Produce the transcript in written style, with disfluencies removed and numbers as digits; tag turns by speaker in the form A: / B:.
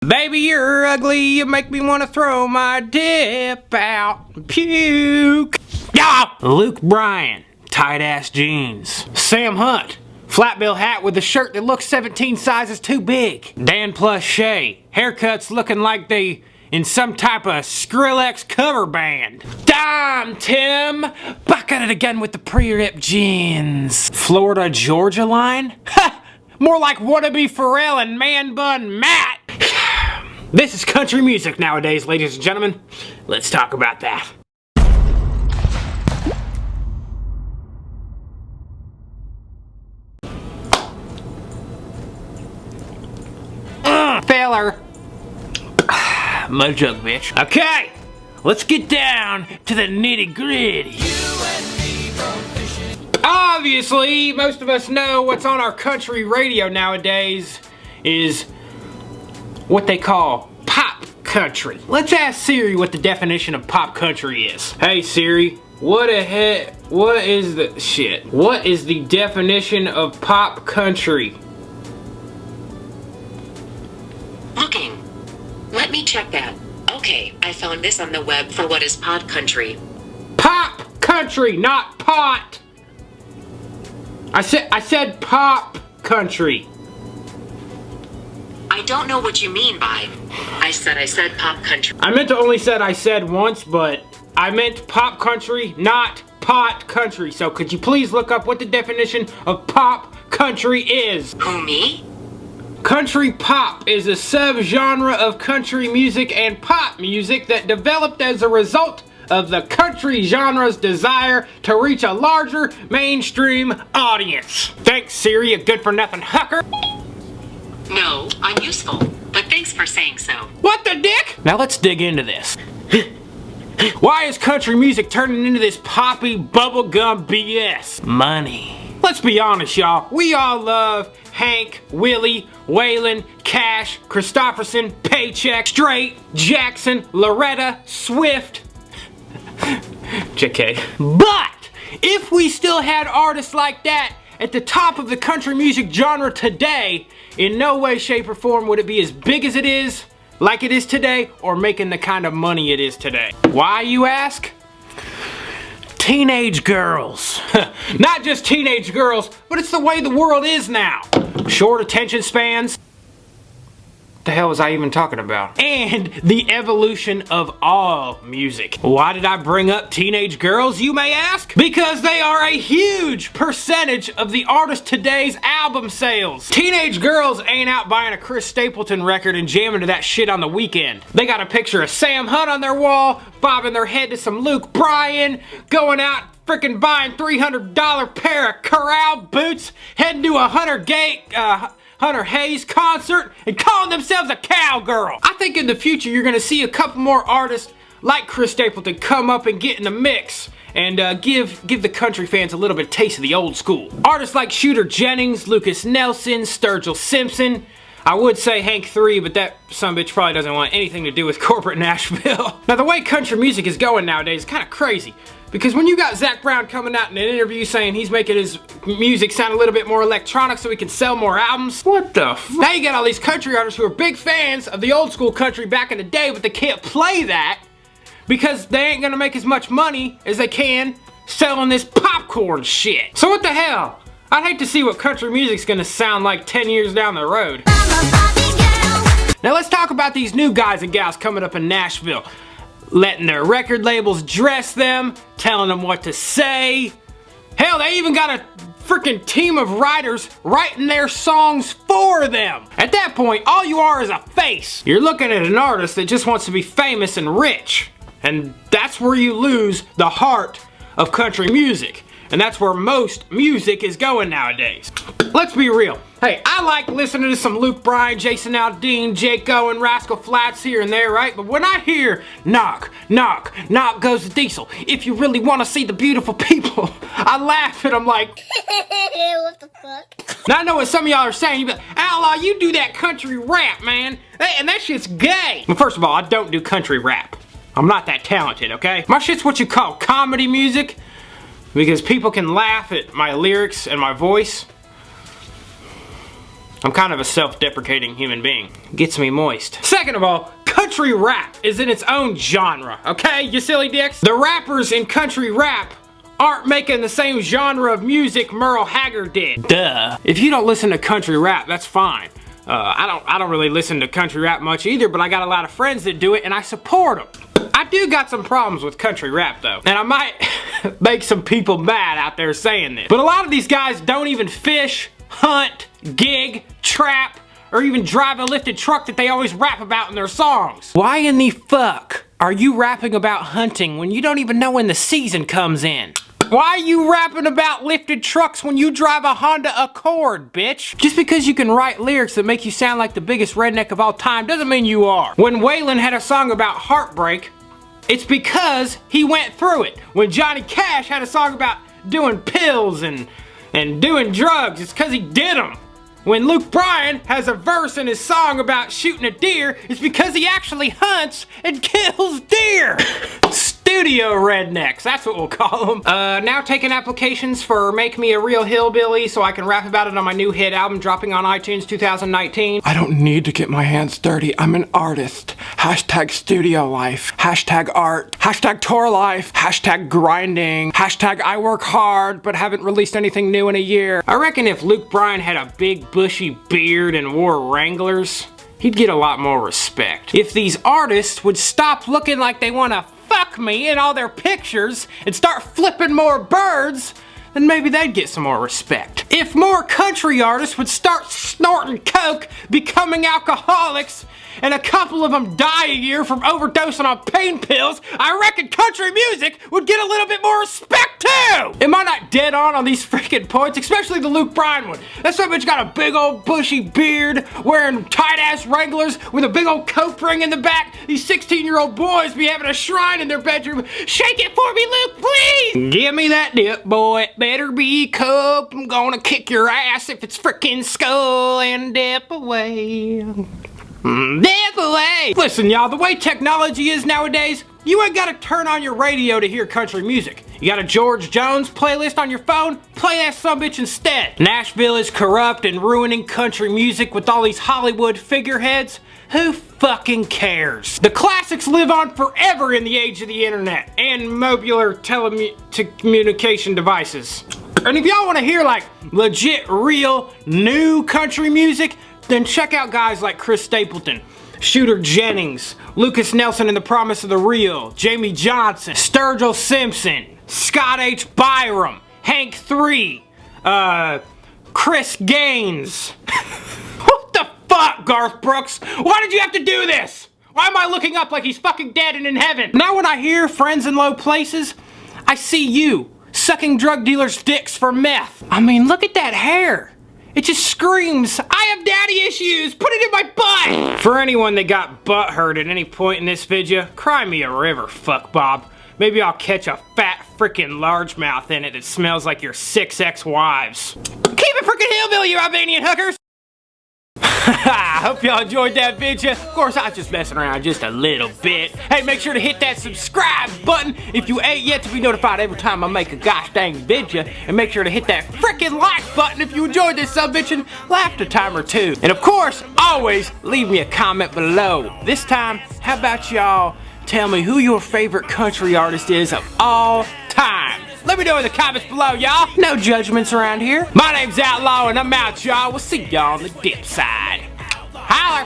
A: Baby, you're ugly, you make me want to throw my dip out and puke. Ah! Luke Bryan, tight-ass jeans. Sam Hunt, flat bill hat with a shirt that looks 17 sizes too big. Dan plus Shay, haircuts looking like they in some type of Skrillex cover band. Damn, Tim! Back at it again with the pre-ripped jeans. Florida Georgia line? Ha! More like wannabe Pharrell and man bun Matt. This is country music nowadays, ladies and gentlemen. Let's talk about that. Feller. Mud jug, bitch. Okay, let's get down to the nitty gritty. Obviously, most of us know what's on our country radio nowadays is what they call pop country. Let's ask Siri what the definition of pop country is. Hey Siri, what is the definition of pop country?
B: Looking. Let me check that. Okay, I found this on the web for what is pop country.
A: Pop country, not pot. I said pop country.
B: I don't know what you mean by I said pop country.
A: I meant to only said I said once, but I meant pop country, not pot country. So could you please look up what the definition of pop country is?
B: Who, me?
A: Country pop is a subgenre of country music and pop music that developed as a result of the country genre's desire to reach a larger mainstream audience. Thanks, Siri, you good-for-nothing hooker.
B: No, I'm useful, but thanks for saying so.
A: What the dick? Now let's dig into this. Why is country music turning into this poppy bubblegum BS? Money. Let's be honest, y'all. We all love Hank, Willie, Waylon, Cash, Christopherson, Paycheck, Strait, Jackson, Loretta, Swift. JK. But if we still had artists like that at the top of the country music genre today, in no way, shape, or form would it be as big as it is, like it is today, or making the kind of money it is today. Why, you ask? Teenage girls. Not just teenage girls, but it's the way the world is now. Short attention spans. What the hell was I even talking about? And the evolution of all music. Why did I bring up teenage girls, you may ask? Because they are a huge percentage of the artist today's album sales. Teenage girls ain't out buying a Chris Stapleton record and jamming to that shit on the weekend. They got a picture of Sam Hunt on their wall, bobbing their head to some Luke Bryan, going out freaking buying $300 pair of Corral boots, heading to a Hunter Hayes concert, and calling themselves a cowgirl. I think in the future you're gonna see a couple more artists like Chris Stapleton come up and get in the mix and give the country fans a little bit of taste of the old school. Artists like Shooter Jennings, Lucas Nelson, Sturgill Simpson. I would say Hank 3, but that sumbitch probably doesn't want anything to do with corporate Nashville. Now the way country music is going nowadays is kind of crazy. Because when you got Zach Brown coming out in an interview saying he's making his music sound a little bit more electronic so he can sell more albums. What the f? Now you got all these country artists who are big fans of the old school country back in the day, but they can't play that because they ain't gonna make as much money as they can selling this popcorn shit. So what the hell? I'd hate to see what country music's gonna sound like 10 years down the road. Now let's talk about these new guys and gals coming up in Nashville. Letting their record labels dress them, telling them what to say. Hell, they even got a freaking team of writers writing their songs for them. At that point, all you are is a face. You're looking at an artist that just wants to be famous and rich. And that's where you lose the heart of country music. And that's where most music is going nowadays. Let's be real. Hey, I like listening to some Luke Bryan, Jason Aldean, Jake Owen, Rascal Flatts here and there, right? But when I hear knock, knock, knock goes the diesel, if you really want to see the beautiful people, I laugh and I'm like, what the fuck? Now I know what some of y'all are saying. You be like, Outlaw, you do that country rap, man. And that shit's gay. Well, first of all, I don't do country rap. I'm not that talented, okay? My shit's what you call comedy music. Because people can laugh at my lyrics and my voice. I'm kind of a self-deprecating human being. Gets me moist. Second of all, country rap is in its own genre, okay, you silly dicks? The rappers in country rap aren't making the same genre of music Merle Haggard did. Duh. If you don't listen to country rap, that's fine. I don't really listen to country rap much either, but I got a lot of friends that do it and I support them. I do got some problems with country rap though, and I might make some people mad out there saying this. But a lot of these guys don't even fish, hunt, gig, trap, or even drive a lifted truck that they always rap about in their songs. Why in the fuck are you rapping about hunting when you don't even know when the season comes in? Why are you rapping about lifted trucks when you drive a Honda Accord, bitch? Just because you can write lyrics that make you sound like the biggest redneck of all time doesn't mean you are. When Waylon had a song about heartbreak, it's because he went through it. When Johnny Cash had a song about doing pills and doing drugs, it's because he did them. When Luke Bryan has a verse in his song about shooting a deer, it's because he actually hunts and kills deer. Studio rednecks, that's what we'll call them. Now taking applications for Make Me a Real Hillbilly so I can rap about it on my new hit album dropping on iTunes 2019. I don't need to get my hands dirty, I'm an artist. Hashtag studio life, hashtag art, hashtag tour life, hashtag grinding, hashtag I work hard but haven't released anything new in a year. I reckon if Luke Bryan had a big bushy beard and wore Wranglers, he'd get a lot more respect. If these artists would stop looking like they wanna fuck me in all their pictures and start flipping more birds, then maybe they'd get some more respect. If more country artists would start snorting coke, becoming alcoholics, and a couple of them die a year from overdosing on pain pills, I reckon country music would get a little bit more respect too! Am I not dead on these freaking points? Especially the Luke Bryan one. That son of a bitch got a big old bushy beard, wearing tight ass Wranglers with a big old coke ring in the back. These 16-year-old boys be having a shrine in their bedroom. Shake it for me, Luke, please! Give me that dip, boy. It better be coke. I'm gonna kick your ass if it's freaking skull and dip away. Dip away! Listen, y'all, the way technology is nowadays, you ain't gotta turn on your radio to hear country music. You got a George Jones playlist on your phone? Play that sumbitch instead. Nashville is corrupt and ruining country music with all these Hollywood figureheads. Who fucking cares? The classics live on forever in the age of the internet and mobular telecommunication devices. And if y'all wanna hear like legit, real, new country music, then check out guys like Chris Stapleton, Shooter Jennings, Lucas Nelson and the Promise of the Real, Jamie Johnson, Sturgill Simpson, Scott H. Byram, Hank 3, Chris Gaines. What the fuck, Garth Brooks? Why did you have to do this? Why am I looking up like he's fucking dead and in heaven? Now when I hear friends in low places, I see you sucking drug dealers' dicks for meth. I mean, look at that hair. It just screams, I have daddy issues, put it in my butt! For anyone that got butt hurt at any point in this video, cry me a river, fuck Bob. Maybe I'll catch a fat frickin' largemouth in it that smells like your 6 ex-wives. Keep it frickin' hillbilly, you Albanian hookers! I hope y'all enjoyed that video. Of course, I was just messing around just a little bit. Hey, make sure to hit that subscribe button if you ain't yet to be notified every time I make a gosh dang video. And make sure to hit that freaking like button if you enjoyed this subbitch and laughed a time or two. And of course, always leave me a comment below. This time, how about y'all tell me who your favorite country artist is of all time? Let me know in the comments below, y'all. No judgments around here. My name's Outlaw, and I'm out, y'all. We'll see y'all on the dip side. Holler!